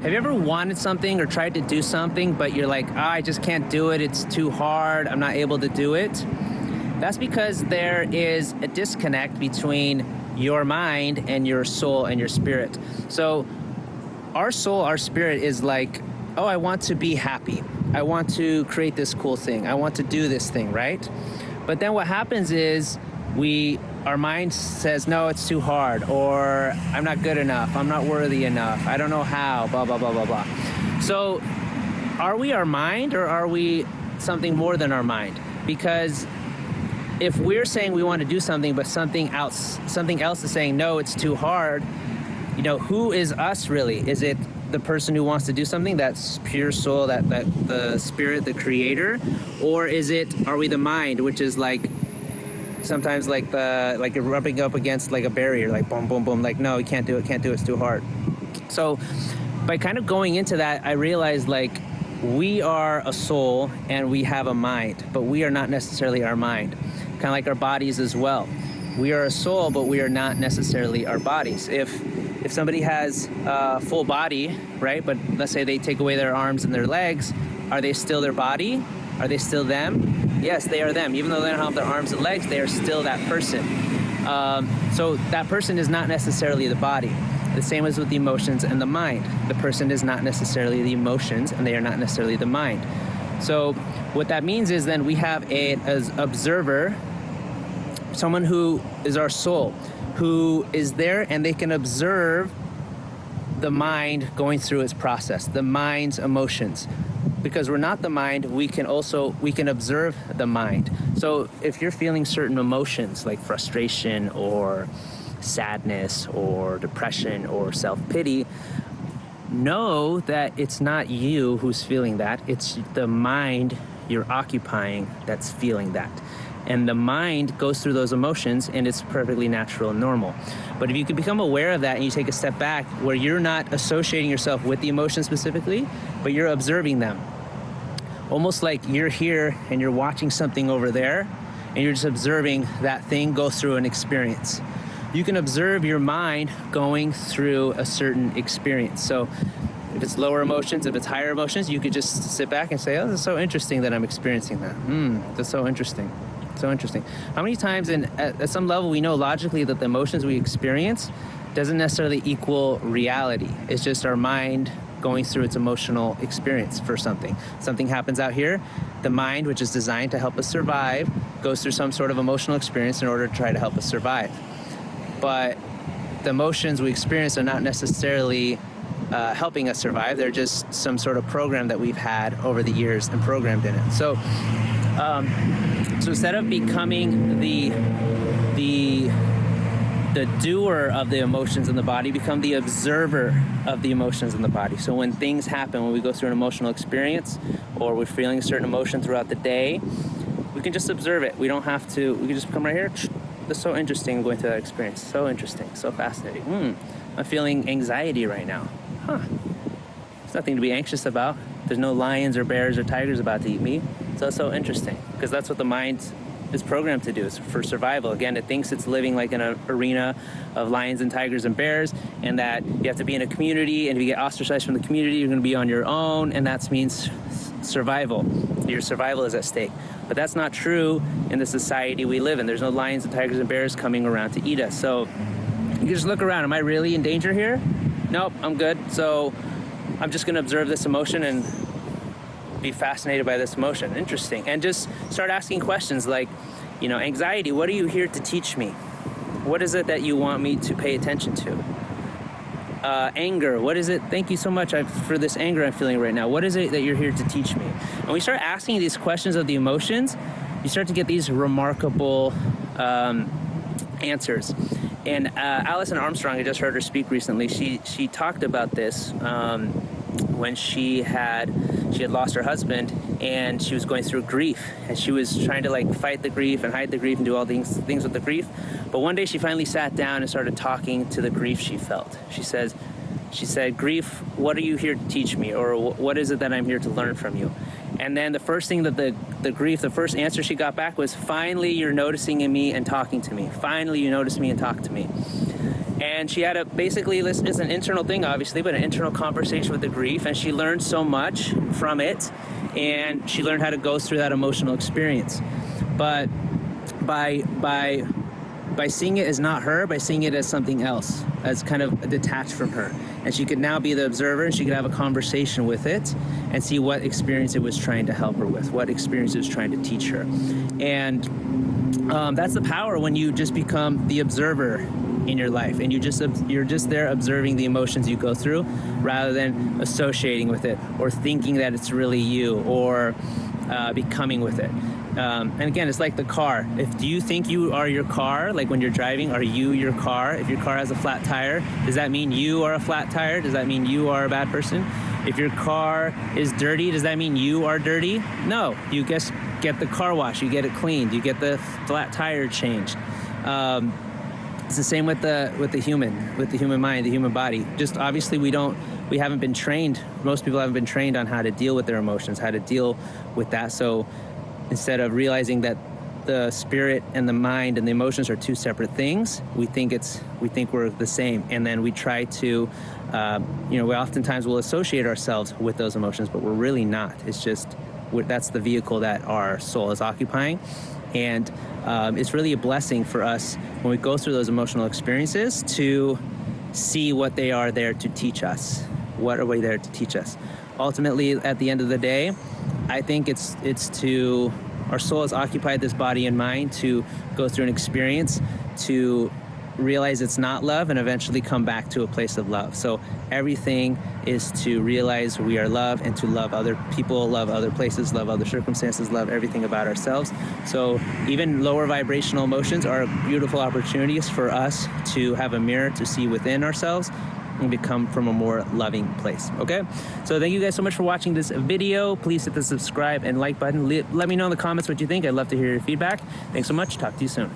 Have you ever wanted something or tried to do something, but you're like, I just can't do it. It's too hard. I'm not able to do it. That's because there is a disconnect between your mind and your soul and your spirit. So our soul, our spirit is like, oh, I want to be happy. I want to create this cool thing. I want to do this thing, right? But then what happens is our mind says, no, it's too hard, or I'm not good enough, I'm not worthy enough, I don't know how, blah, blah, blah, blah, blah. So are we our mind, or are we something more than our mind? Because if we're saying we want to do something, but something else is saying, no, it's too hard, who is us really? Is it the person who wants to do something, that's pure soul, that the spirit, the creator? Or are we the mind, which is like, sometimes like you're rubbing up against like a barrier, like boom, boom, boom, like, no, you can't do it, it's too hard. So by kind of going into that, I realized like we are a soul and we have a mind, but we are not necessarily our mind. Kind of like our bodies as well. We are a soul, but we are not necessarily our bodies. If somebody has a full body, right, but let's say they take away their arms and their legs, are they still their body? Are they still them? Yes, they are them. Even though they don't have their arms and legs, they are still that person. So that person is not necessarily the body. The same as with the emotions and the mind. The person is not necessarily the emotions, and they are not necessarily the mind. So what that means is then we have an observer, someone who is our soul, who is there and they can observe the mind going through its process, the mind's emotions. Because we're not the mind, we can observe the mind. So if you're feeling certain emotions like frustration or sadness or depression or self-pity, know that it's not you who's feeling that. It's the mind you're occupying that's feeling that. And the mind goes through those emotions, and it's perfectly natural and normal. But if you can become aware of that and you take a step back where you're not associating yourself with the emotion specifically, but you're observing them. Almost like you're here and you're watching something over there, and you're just observing that thing go through an experience. You can observe your mind going through a certain experience. So if it's lower emotions, if it's higher emotions, you could just sit back and say, oh, this is so interesting that I'm experiencing that. That's so interesting. So interesting. How many times at some level we know logically that the emotions we experience doesn't necessarily equal reality. It's just our mind going through its emotional experience for something. Something happens out here, the mind, which is designed to help us survive, goes through some sort of emotional experience in order to try to help us survive. But the emotions we experience are not necessarily helping us survive. They're just some sort of program that we've had over the years and programmed in it. So instead of becoming the doer of the emotions in the body, become the observer of the emotions in the body. So when things happen, when we go through an emotional experience or we're feeling a certain emotion throughout the day, we can just observe it. We don't have to, we can just come right here. That's so interesting going through that experience. So interesting, so fascinating. I'm feeling anxiety right now. There's nothing to be anxious about. There's no lions or bears or tigers about to eat me. So that's so interesting, because that's what the mind is programmed to do, is for survival. Again, it thinks it's living like in an arena of lions and tigers and bears, and that you have to be in a community, and if you get ostracized from the community, you're going to be on your own, and that means survival. Your survival is at stake. But that's not true in the society we live in. There's no lions and tigers and bears coming around to eat us. So you can just look around. Am I really in danger here? Nope, I'm good. So I'm just going to observe this emotion and be fascinated by this emotion. Interesting. And just start asking questions like, anxiety, what are you here to teach me? What is it that you want me to pay attention to? Anger, what is it? Thank you so much for this anger I'm feeling right now. What is it that you're here to teach me? And we start asking these questions of the emotions, you start to get these remarkable answers. And Alison Armstrong, I just heard her speak recently. She talked about this when she had lost her husband, and she was going through grief, and she was trying to fight the grief and hide the grief and do all things with the grief. But one day she finally sat down and started talking to the grief she felt. She said, grief, what are you here to teach me? Or what is it that I'm here to learn from you? And then the first thing that the first answer she got back was, finally you're noticing me and talking to me. Finally you notice me and talk to me. And she had basically, this is an internal thing, obviously, but an internal conversation with the grief. And she learned so much from it. And she learned how to go through that emotional experience. But by seeing it as not her, by seeing it as something else, as kind of detached from her. And she could now be the observer, and she could have a conversation with it and see what experience it was trying to help her with, what experience it was trying to teach her. And that's the power when you just become the observer in your life, and you're just there observing the emotions you go through rather than associating with it or thinking that it's really you or becoming with it. And again, it's like the car. Do you think you are your car? Like when you're driving, are you your car? If your car has a flat tire, does that mean you are a flat tire? Does that mean you are a bad person? If your car is dirty, does that mean you are dirty? No, you just get the car wash, you get it cleaned, you get the flat tire changed. It's the same with the human mind, the human body. Just obviously we haven't been trained. Most people haven't been trained on how to deal with their emotions, how to deal with that. So instead of realizing that the spirit and the mind and the emotions are two separate things, we think we're the same, and then we try to, we oftentimes will associate ourselves with those emotions, but we're really not. It's just that's the vehicle that our soul is occupying, and it's really a blessing for us when we go through those emotional experiences to see what they are there to teach us. What are they there to teach us? Ultimately, at the end of the day, I think it's to, our soul has occupied this body and mind to go through an experience, to realize it's not love, and eventually come back to a place of love. So everything is to realize we are love, and to love other people, love other places, love other circumstances, love everything about ourselves. So even lower vibrational emotions are beautiful opportunities for us to have a mirror to see within ourselves and become from a more loving place. Okay, so thank you guys so much for watching this video. Please hit the subscribe and like button. Let me know in the comments what you think. I'd love to hear your feedback. Thanks so much. Talk to you soon.